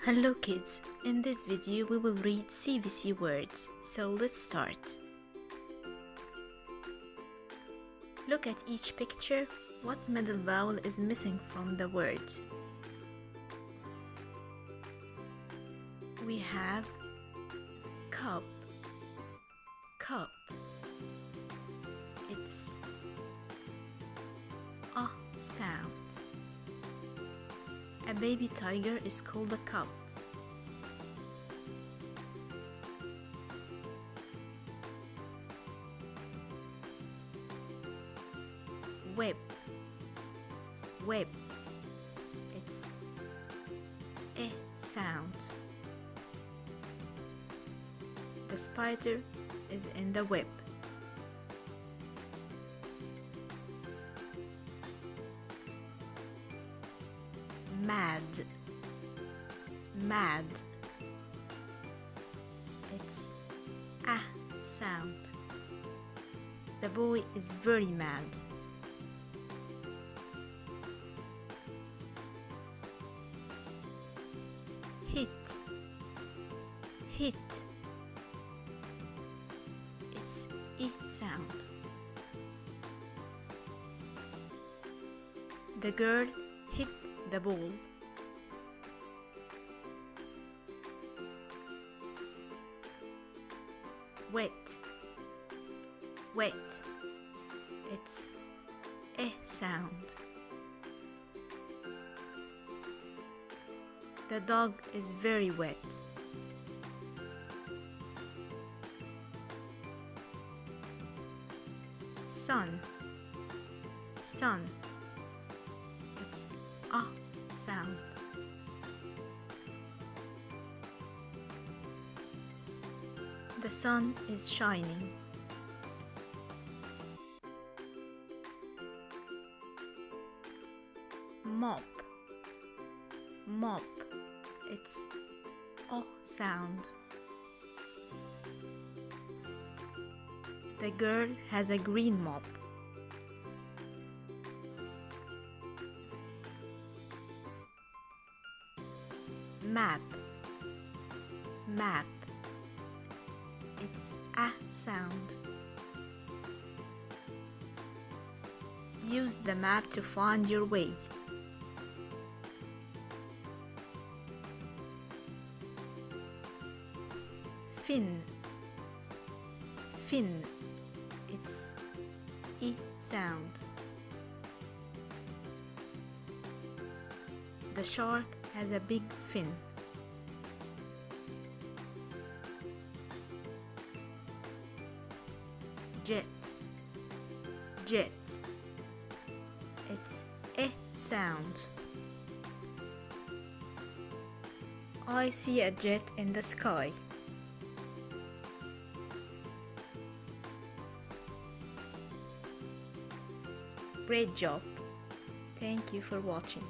Hello kids, in this video we will read CVC words, so let's start. Look at each picture. What middle vowel is missing from the word? We have cup, cup. It's a sound. A baby tiger is called a cub. Web, web. It's a sound. The spider is in the web. Mad, mad. It's a sound. The boy is very mad. Hit, hit. It's I sound. The girl hit the ball. Wet, wet. It's a sound. The dog is very wet. Sun, sun. It's a sound. The sun is shining. Mop, mop. It's a sound. The girl has a green mop. Map, map. It's a sound. Use the map to find your way. Fin, fin. It's I sound. The shark has a big fin. Jet, jet. It's a sound. I see a jet in the sky. Great job. Thank you for watching.